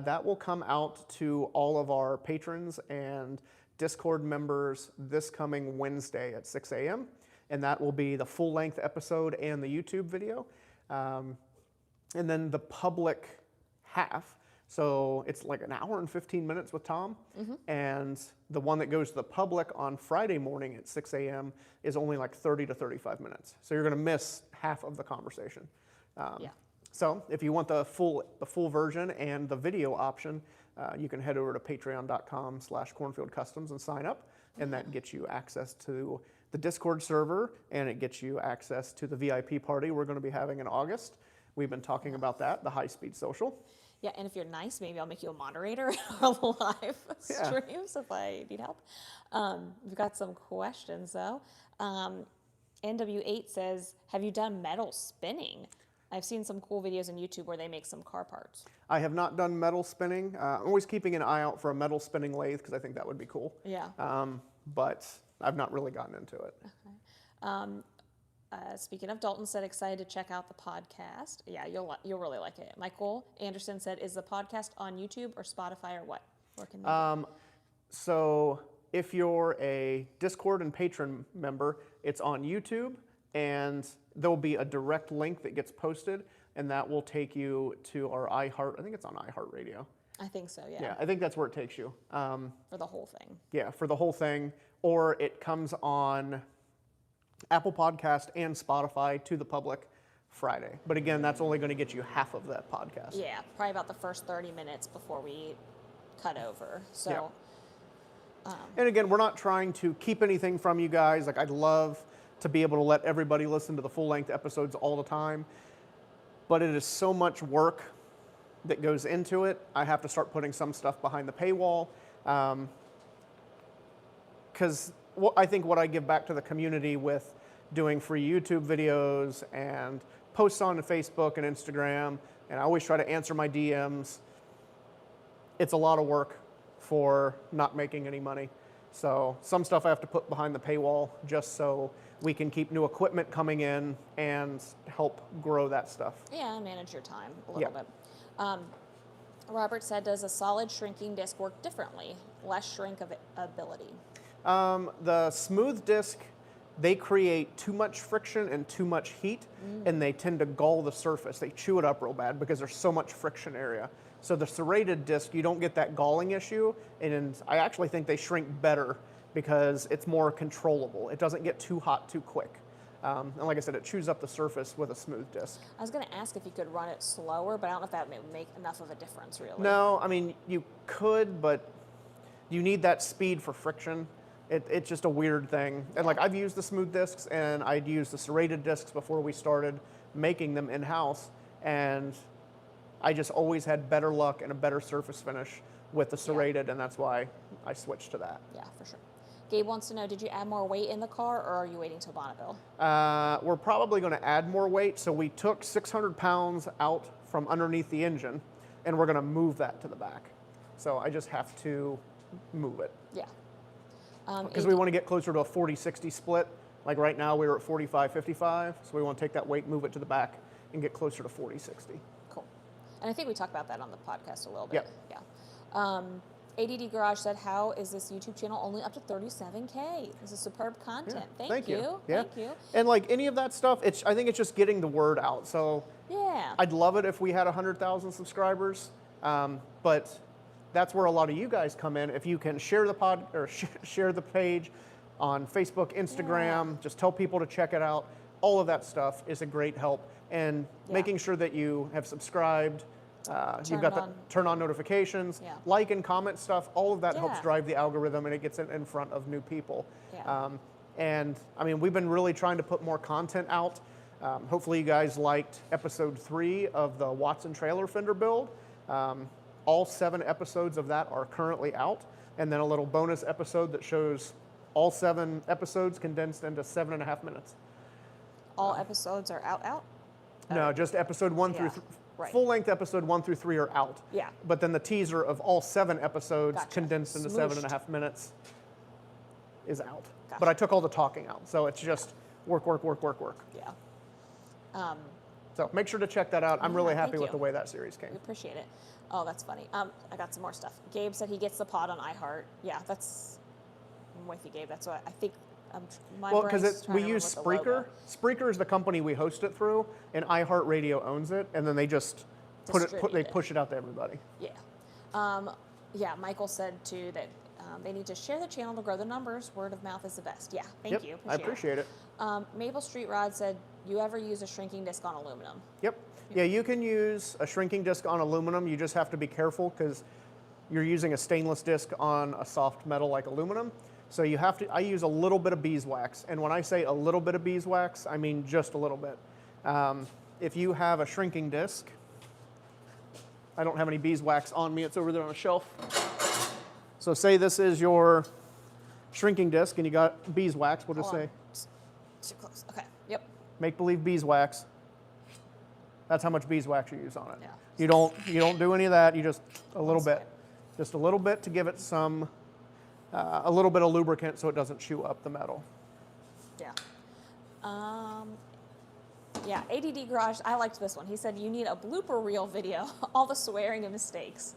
That will come out to all of our patrons and Discord members this coming Wednesday at 6 a.m. And that will be the full-length episode and the YouTube video. And then the public half, so it's like an hour and 15 minutes with Tom. And the one that goes to the public on Friday morning at 6 a.m. is only like 30 to 35 minutes. So you're going to miss half of the conversation. Yeah. So if you want the full version and the video option, you can head over to patreon.com/Cornfield Customs and sign up, and that gets you access to the Discord server, and it gets you access to the VIP party we're going to be having in August. We've been talking about that, the high-speed social. Yeah, and if you're nice, maybe I'll make you a moderator in our live Yeah. streams if I need help. We've got some questions though. NW8 says, "Have you done metal spinning? I've seen some cool videos on YouTube where they make some car parts." I have not done metal spinning. I'm always keeping an eye out for a metal spinning lathe because I think that would be cool. Yeah. But I've not really gotten into it. Speaking of, Dalton said excited to check out the podcast. Yeah, you'll really like it. Michael Anderson said, "Is the podcast on YouTube or Spotify or what? Where can they So if you're a Discord and patron member, it's on YouTube, and there'll be a direct link that gets posted, and that will take you to our iHeart. I think it's on iHeartRadio. I think so, yeah. Yeah, I think that's where it takes you. For the whole thing. Yeah, for the whole thing, or it comes on Apple Podcast and Spotify to the public Friday. But again, that's only going to get you half of that podcast. Yeah, probably about the first 30 minutes before we cut over. So, And again, we're not trying to keep anything from you guys. Like, I'd love to be able to let everybody listen to the full-length episodes all the time, but it is so much work that goes into it. I have to start putting some stuff behind the paywall, because I think what I give back to the community with doing free YouTube videos and posts on Facebook and Instagram, and I always try to answer my DMs, it's a lot of work for not making any money. So some stuff I have to put behind the paywall just so we can keep new equipment coming in and help grow that stuff. yeah, manage your time a little bit. Robert said, "Does a solid shrinking disc work differently? Less shrink ability?" The smooth disc they create too much friction and too much heat, and they tend to gall the surface. They chew it up real bad because there's so much friction area. So the serrated disc, you don't get that galling issue, and I actually think they shrink better because it's more controllable. It doesn't get too hot too quick. And like I said, it chews up the surface with a smooth disc. I was going to ask if you could run it slower, but I don't know if that would make enough of a difference, really. No, I mean, you could, but you need that speed for friction. It's just a weird thing. And like I've used the smooth discs and I'd used the serrated discs before we started making them in-house. And I just always had better luck and a better surface finish with the serrated, and that's why I switched to that. Yeah, for sure. Gabe wants to know, did you add more weight in the car, or are you waiting till Bonneville? We're probably going to add more weight. So we took 600 pounds out from underneath the engine, and we're going to move that to the back. So I just have to move it. Yeah. Because we want to get closer to a 40-60 split. Like right now, we were at 45-55, so we want to take that weight, move it to the back, and get closer to 40-60. Cool. And I think we talked about that on the podcast a little bit. Yep. Yeah. ADD Garage said, how is this YouTube channel only up to 37K? This is superb content. Yeah, Thank you. Yeah. Thank you. And like any of that stuff, I think it's just getting the word out. So yeah, I'd love it if we had 100,000 subscribers, but that's where a lot of you guys come in. If you can share the share the page on Facebook, Instagram, just tell people to check it out. All of that stuff is a great help. And making sure that you have subscribed, you've got the turn on notifications, like and comment stuff, all of that helps drive the algorithm, and it gets it in front of new people. Yeah. And I mean, we've been really trying to put more content out. Hopefully you guys liked episode 3 of the Watson trailer fender build. All 7 episodes of that are currently out, and then a little bonus episode that shows all 7 episodes condensed into 7.5 minutes. All episodes are out? No, just episode 1 through full-length episode 1 through 3 are out. Yeah. But then the teaser of all 7 episodes condensed into 7.5 minutes is out. But I took all the talking out, so it's just work. Yeah. So make sure to check that out. I'm really happy with the way that series came. We appreciate it. Oh, that's funny. I got some more stuff. Gabe said he gets the pod on iHeart. Yeah, I'm with you, Gabe. That's what I think. Well, because we use Spreaker. Spreaker is the company we host it through, and iHeartRadio owns it, and then they just push it out to everybody. Yeah. Yeah, Michael said too that they need to share the channel to grow the numbers. Word of mouth is the best. Yeah, thank you. I appreciate it. Maple Street Rod said, you ever use a shrinking disc on aluminum? Yep. Yeah, you can use a shrinking disc on aluminum. You just have to be careful because you're using a stainless disc on a soft metal like aluminum. So you have to, I use a little bit of beeswax. And when I say a little bit of beeswax, I mean just a little bit. If you have a shrinking disc, I don't have any beeswax on me, it's over there on a shelf. So say this is your shrinking disc and you got beeswax, we'll just say. Too close, okay, yep. Make believe beeswax. That's how much beeswax you use on it. Yeah. You don't do any of that, you just a little bit. Just a little bit to give it some, a little bit of lubricant so it doesn't chew up the metal. Yeah. Yeah, ADD Garage, I liked this one. He said you need a blooper reel video, all the swearing and mistakes.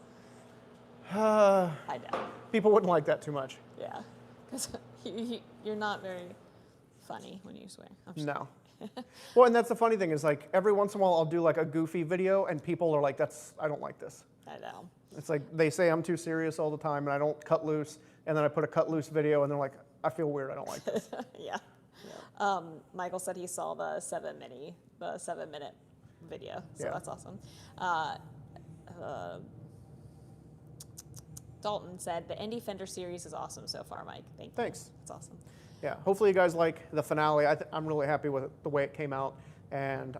I know. People wouldn't like that too much. Yeah, because you're not very funny when you swear. No. Well, and that's the funny thing is like every once in a while I'll do like a goofy video and people are like, I don't like this. I know. It's like they say I'm too serious all the time and I don't cut loose, and then I put a cut loose video and they're like, I feel weird, I don't like this. Yeah. Michael said he saw the 7-minute video, so that's awesome. Dalton said the Indie Fender series is awesome so far, Mike. Thank you. Thanks. It's awesome. Yeah, hopefully you guys like the finale. I'm really happy with the way it came out, and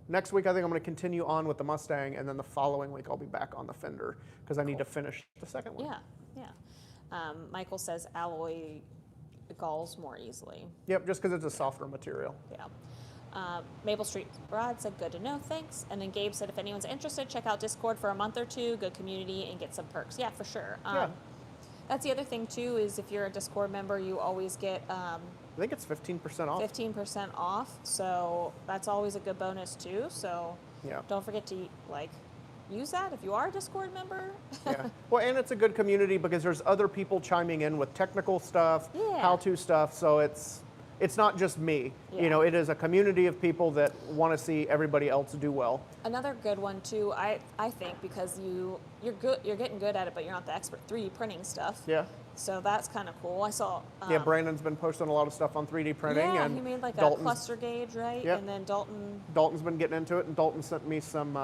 next week I think I'm going to continue on with the Mustang, and then the following week I'll be back on the Fender because I need to finish the second one. Yeah. Michael says alloy galls more easily. Yep, just because it's a softer material. Yeah. Maple Street Rod said, good to know, thanks. And then Gabe said, if anyone's interested, check out Discord for a month or two, good community, and get some perks. Yeah, for sure. That's the other thing, too, is if you're a Discord member, you always get... I think it's 15% off. 15% off, so that's always a good bonus, too. So don't forget to, use that if you are a Discord member. Yeah. Well, and it's a good community because there's other people chiming in with technical stuff, how-to stuff, so it's it's not just me. Yeah. You know, it is a community of people that want to see everybody else do well. Another good one too, I think, because you're getting good at it, but you're not the expert. 3D printing stuff. Yeah. So that's kind of cool. I saw. Yeah, Brandon's been posting a lot of stuff on 3D printing. Yeah, and he made like a Dalton's, cluster gauge, right? Yep. And then Dalton's been getting into it, and Dalton sent me some.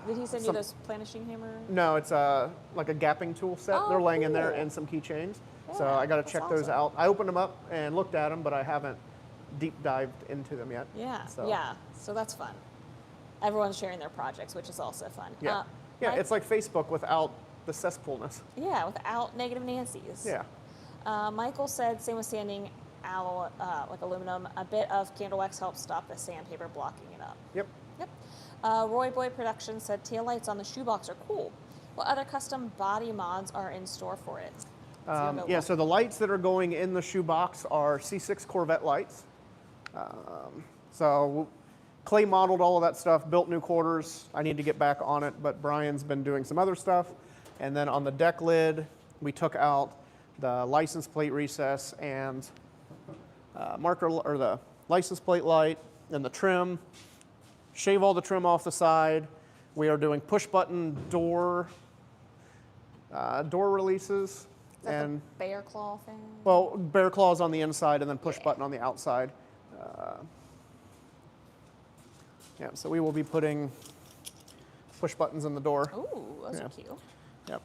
Did he send you those planishing hammer? No, it's like a gapping tool set. Oh, They're laying in there, cool. and some keychains. So Yeah, I got to that's check those awesome. out. I opened them up and looked at them, but I haven't deep dived into them yet. Yeah, So, yeah. So that's fun. Everyone's sharing their projects, which is also fun. Yeah. Yeah, Mike- it's like Facebook without the cesspoolness. Yeah, without negative Nancy's. Yeah. Michael said, same with sanding like aluminum. A bit of candle wax helps stop the sandpaper blocking it up. Yep. Yep. Roy Boy Productions said taillights on the shoebox are cool. What other custom body mods are in store for it? Yeah, so the lights that are going in the shoebox are C6 Corvette lights. So Clay modeled all of that stuff, built new quarters. I need to get back on it, but Brian's been doing some other stuff. And then on the deck lid, we took out the license plate recess and marker, or the license plate light and the trim. Shave all the trim off the side. We are doing push button door releases. Is that And the bear claw thing? well, bear claws on the inside and then push button on the outside. Yeah, so we will be putting push buttons in the door. Ooh, those Yeah. are cute. Yep.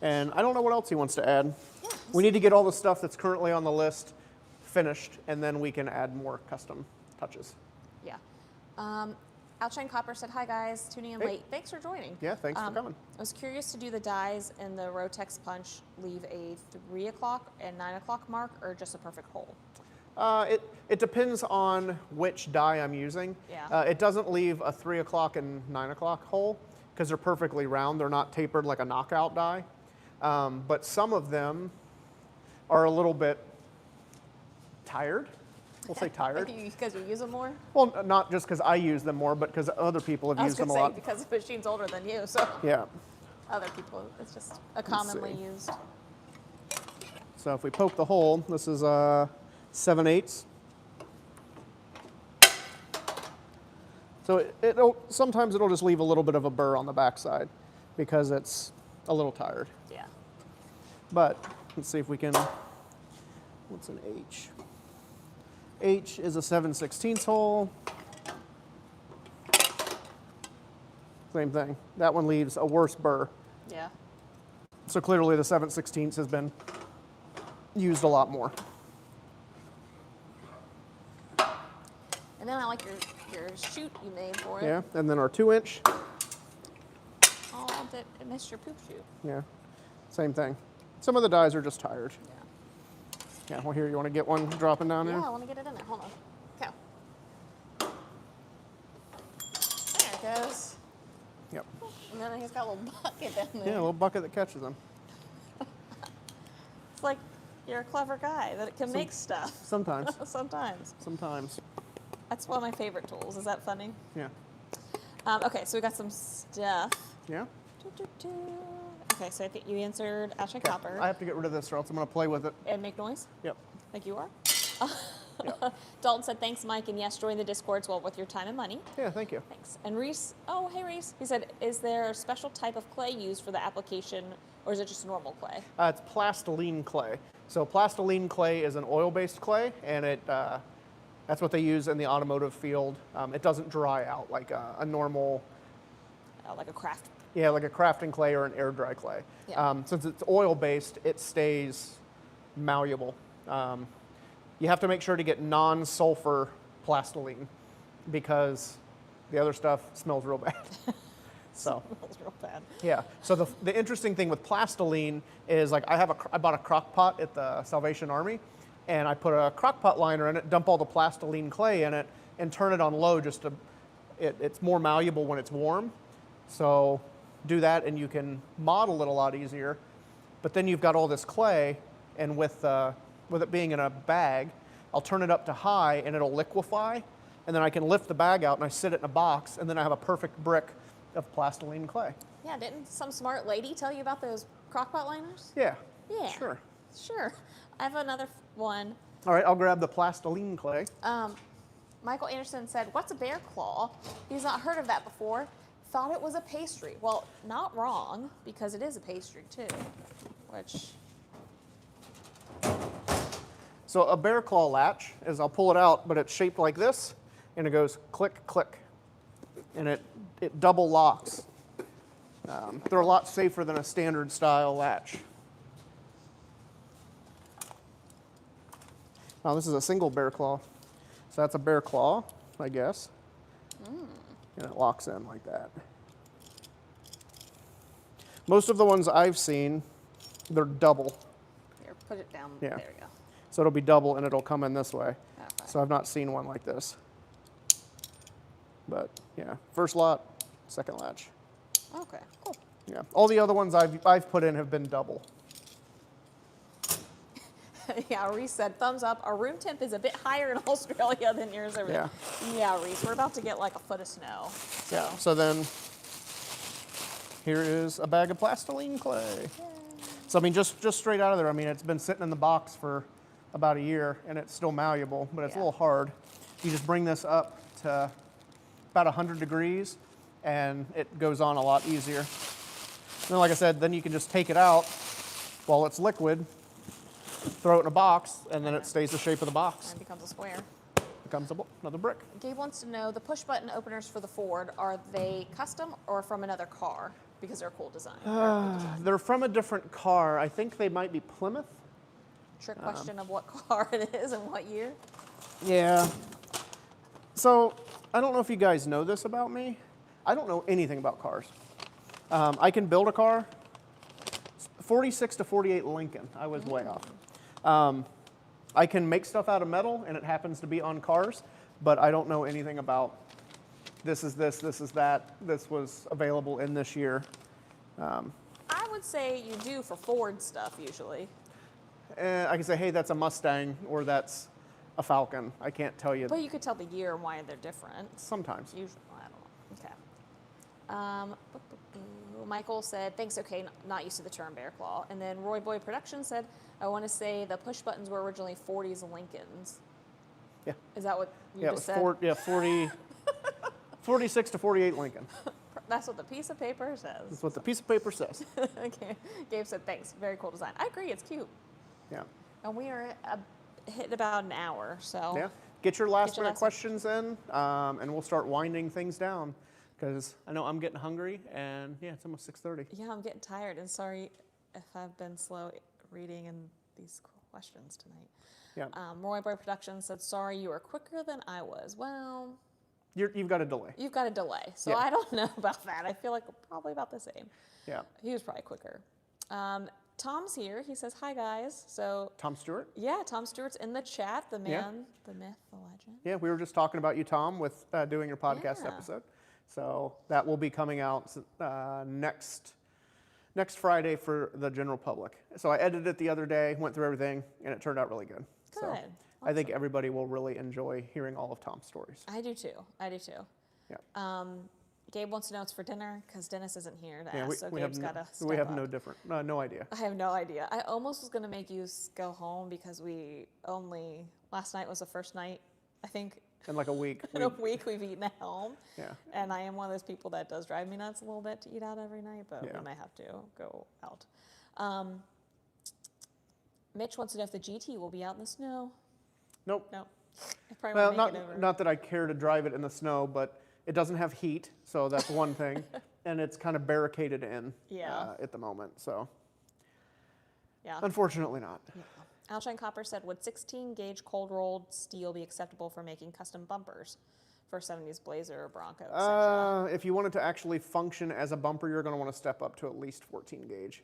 And I don't know what else he wants to add. Yeah, We need to get all the stuff that's currently on the list finished, and then we can add more custom touches. Yeah. Outshine Copper said, hi guys, tuning in Hey. late. Thanks for joining. Yeah, thanks for coming. I was curious to do the dies in the Rotex punch leave a 3 o'clock and 9 o'clock mark, or just a perfect hole? It depends on which die I'm using. Yeah. It doesn't leave a 3 o'clock and 9 o'clock hole because they're perfectly round. They're not tapered like a knockout die. But some of them are a little bit tired. We'll say tired. Because you use them more? Well, not just because I use them more, but because other people have I was used them going a to say, lot. because the machine's older than you, so Yeah. other people, it's just a commonly see. used. So if we poke the hole, this is 7/8. So sometimes it'll just leave a little bit of a burr on the backside because it's a little tired. Yeah. But let's see if we can, what's an H? H is a 7/16 hole. Same thing. That one leaves a worse burr. Yeah. So clearly the 7/16 has been used a lot more. And then I like your chute you made for it. Yeah, and then our 2-inch. Oh, I missed your poop chute. Yeah, same thing. Some of the dies are just tired. Yeah. Yeah, well here, you want to get one dropping down there? Yeah, I want to get it in there. Hold on. Okay. There it goes. Yep. And then he's got a little bucket down there. Yeah, a little bucket that catches them. It's like you're a clever guy that it can make stuff. Sometimes. Sometimes. Sometimes. That's one of my favorite tools. Is that funny? Yeah. Okay, so we got some stuff. Yeah? Okay, so I think you answered Outshine Okay. Copper. I have to get rid of this or else I'm going to play with it. And make noise, Yep. like you are. Yep. Dalton said, thanks, Mike, and yes, join the Discords well with your time and money. Yeah, thank you. Thanks. And Reese, oh, hey, Reese. He said, is there a special type of clay used for the application, or is it just normal clay? It's plastiline clay. So plastiline clay is an oil-based clay, and that's what they use in the automotive field. It doesn't dry out like a normal, Like a craft. yeah, like a crafting clay or an air dry clay. Yeah. Since it's oil-based, it stays malleable. You have to make sure to get non-sulfur plastiline because the other stuff smells real bad. So. Smells real bad. Yeah. So the interesting thing with plastiline is like I bought a crock pot at the Salvation Army, and I put a crock pot liner in it, dump all the plastiline clay in it, and turn it on low just to. It's more malleable when it's warm, so do that and you can model it a lot easier. But then you've got all this clay, and with it being in a bag, I'll turn it up to high and it'll liquefy, and then I can lift the bag out and I sit it in a box, and then I have a perfect brick of plastiline clay. Yeah, didn't some smart lady tell you about those crockpot liners? Yeah. Yeah. Sure. Sure. I have another one. All right, I'll grab the plastiline clay. Michael Anderson said, "What's a bear claw?" He's not heard of that before. Thought it was a pastry. Well, not wrong, because it is a pastry too, which... So a bear claw latch is, I'll pull it out, but it's shaped like this, and it goes click, click, and it double locks. They're a lot safer than a standard style latch. Now this is a single bear claw. So that's a bear claw, I guess. And it locks in like that. Most of the ones I've seen, they're double. Here, put it down. Yeah. There we go. So it'll be double and it'll come in this way. Okay. So I've not seen one like this. But yeah, first lot, second latch. Okay, cool. Yeah, all the other ones I've put in have been double. Yeah, Reese said, thumbs up. Our room temp is a bit higher in Australia than yours over there. Yeah, Reese, we're about to get like a foot of snow. So. Yeah, so then here is a bag of plastiline clay. Yay. So I mean, just straight out of there, I mean, it's been sitting in the box for about a year and it's still malleable, but it's a little hard. You just bring this up to about 100 degrees and it goes on a lot easier. And then, like I said, then you can just take it out while it's liquid, throw it in a box, and then it stays the shape of the box. And it becomes a square. Becomes another brick. Gabe wants to know, the push button openers for the Ford, are they custom or from another car? Because they're a cool design. They're from a different car. I think they might be Plymouth. Trick question of what car it is and what year. Yeah. So I don't know if you guys know this about me. I don't know anything about cars. I can build a car. 46 to 48 Lincoln. I was way off. I can make stuff out of metal, and it happens to be on cars, but I don't know anything about this is this is that. This was available in this year. I would say you do for Ford stuff usually. I can say, hey, that's a Mustang, or that's a Falcon. I can't tell you. But you could tell the year and why they're different. Sometimes. Usually, I don't know. Okay. Michael said, thanks, okay, not used to the term bear claw. And then Roy Boy Productions said, I want to say the push buttons were originally 40s Lincolns. Yeah. Is that what you just said? 46 to 48 Lincoln. That's what the piece of paper says. That's what the piece of paper says. Okay. Gabe said, thanks, very cool design. I agree, it's cute. Yeah. And we are hitting about an hour, so. Yeah. Get your last minute questions in, and we'll start winding things down. Because I know I'm getting hungry, and yeah, it's almost 6:30. Yeah, I'm getting tired, and sorry if I've been slow reading in these questions tonight. Yeah. Roy Boy Productions said, sorry, you were quicker than I was. Well, You've got a delay. you've got a delay, so Yeah. I don't know about that. I feel like we're probably about the same. Yeah. He was probably quicker. Tom's here. He says, hi, guys. So, Tom Stewart? yeah, Tom Stewart's in the chat, the man, Yeah. the myth, the legend. Yeah, we were just talking about you, Tom, with doing your podcast Yeah. episode. So that will be coming out next Friday for the general public. So I edited it the other day, went through everything, and it turned out really good. Good. So I think everybody will really enjoy hearing all of Tom's stories. I do too. I do too. Yeah. Gabe wants to know what's for dinner because Dennis isn't here to Yeah, ask, so Gabe's got to step we have up. no idea. I have no idea. I almost was going to make you go home because last night was the first night, I think, In like a week. in a week we've eaten at home. Yeah. And I am one of those people that does drive me nuts a little bit to eat out every night, but Yeah. we might have to go out. Mitch wants to know if the GT will be out in the snow. Nope. No. I probably Well, won't make it over. not that I care to drive it in the snow, but it doesn't have heat, so that's one thing. And it's kind of barricaded in at the moment, so Yeah. unfortunately not. Yeah. Alshine Copper said, would 16 gauge cold rolled steel be acceptable for making custom bumpers for 70s Blazer or Bronco, etc.? If you want it to actually function as a bumper, you're going to want to step up to at least 14 gauge.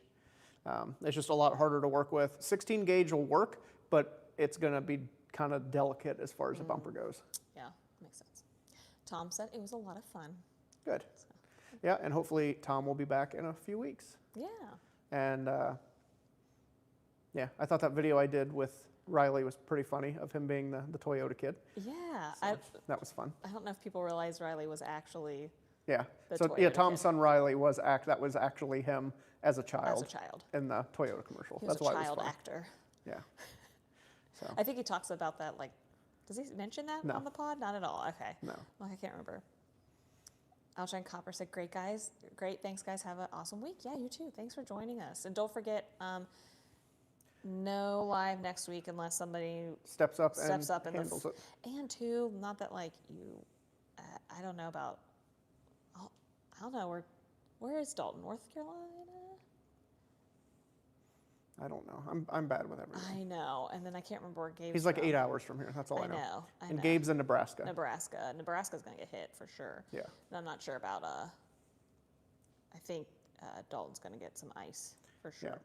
It's just a lot harder to work with. 16 gauge will work, but it's going to be kind of delicate as far as a bumper goes. Yeah, makes sense. Tom said it was a lot of fun. Good. Yeah, and hopefully Tom will be back in a few weeks. Yeah. And yeah, I thought that video I did with Riley was pretty funny of him being the Toyota kid. Yeah. So that was fun. I don't know if people realize Riley was actually Yeah. the So Toyota Tom's kid. son Riley that was actually him as a child. as a child. In the Toyota commercial. He was That's a why it was child fun. actor. Yeah. So I think he talks about that, like, does he mention that No. on the pod? Not at all. Okay. no. Well, I can't remember. Alshine Copper said, great, guys. Great. Thanks, guys. Have an awesome week. Yeah, you too. Thanks for joining us. And don't forget, no live next week unless somebody Steps up steps and up in handles it. And two, not that like you, I don't know about, I don't know, where is Dalton, North Carolina? I don't know. I'm bad with everything. I know, and then I can't remember where Gabe's He's like from. 8 hours from here. That's all I know. I And know. Gabe's in Nebraska. Nebraska's gonna get hit for sure. Yeah. And I'm not sure about I think Dalton's gonna get some ice for sure. Yeah.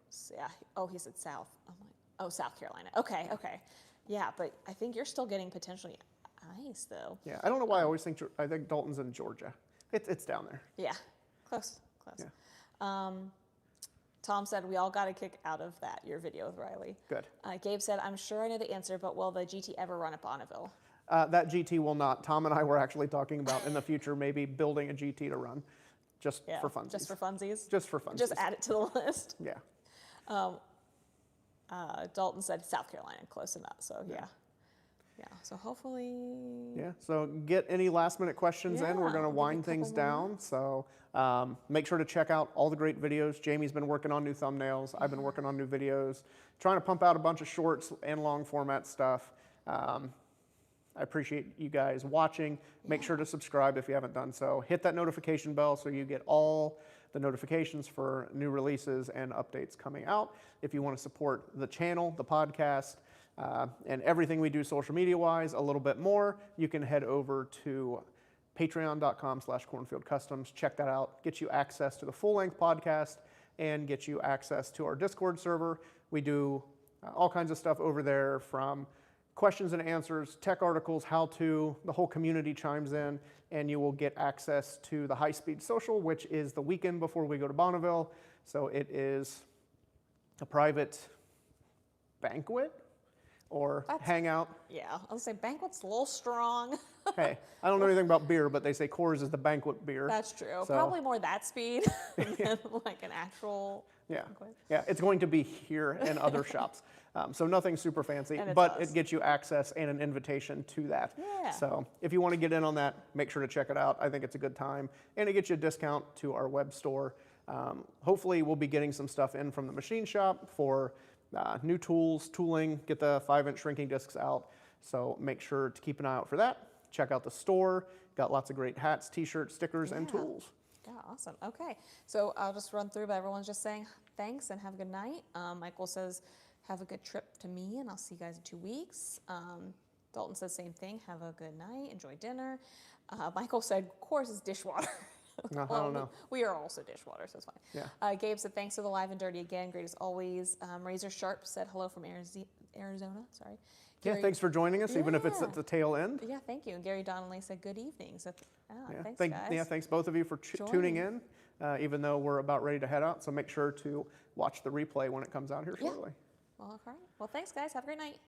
So, yeah. Oh, he said South. I'm like, oh, South Carolina. Okay. Yeah, but I think you're still getting potentially ice though. Yeah. I don't know why I think Dalton's in Georgia. It's down there. Yeah. Close. Yeah. Tom said, we all got a kick out of that, your video with Riley. Good. Gabe said, I'm sure I know the answer, but will the GT ever run at Bonneville? That GT will not. Tom and I were actually talking about in the future maybe building a GT to run, just for funsies. Just for funsies? Just for funsies. Just add it to the list. Yeah. Dalton said South Carolina, close enough. So yeah. So hopefully. Yeah. So get any last minute questions in. We're going to maybe a wind couple things more. down. So make sure to check out all the great videos. Jamie's been working on new thumbnails. I've been working on new videos, trying to pump out a bunch of shorts and long format stuff. I appreciate you guys watching. Make sure to subscribe if you haven't done so. Hit that notification bell so you get all the notifications for new releases and updates coming out. If you want to support the channel, the podcast, and everything we do social media wise a little bit more, you can head over to patreon.com/Cornfield Customs. Check that out. Get you access to the full-length podcast and get you access to our Discord server. We do all kinds of stuff over there, from questions and answers, tech articles, how-to. The whole community chimes in, and you will get access to the High Speed Social, which is the weekend before we go to Bonneville. So it is a private banquet or hangout. Yeah, I'll say banquet's a little strong. Hey, I don't know anything about beer, but they say Coors is the banquet beer. That's true. So- Probably more that speed than like an actual Yeah, banquet. yeah, it's going to be here and other shops. So nothing super fancy, And it's but us. it gets you access and an invitation to that. Yeah. So if you want to get in on that, make sure to check it out. I think it's a good time. And it gets you a discount to our web store. Hopefully we'll be getting some stuff in from the machine shop for new tools, tooling, get the 5-inch shrinking discs out. So make sure to keep an eye out for that. Check out the store. Got lots of great hats, t-shirts, stickers, and Yeah. tools. Yeah, awesome. Okay, so I'll just run through, but everyone's just saying thanks and have a good night. Michael says, have a good trip to me, and I'll see you guys in 2 weeks. Dalton says same thing, have a good night, enjoy dinner. Michael said, of course, it's dishwater. No, I don't know. We are also dishwater, so it's fine. Yeah. Gabe said, thanks for the live and dirty again, great as always. Razor Sharp said hello from Arizona, sorry. Yeah, Gary- thanks for joining us, even if it's Yeah. at the tail end. Yeah, thank you. And Gary Donnelly said good evening. So Yeah, thanks, thanks, guys. yeah, thanks both of you for tuning in, even though we're about ready to head out. So make sure to watch the replay when it comes out here Yeah. shortly. Well, all right. Well, thanks, guys. Have a great night.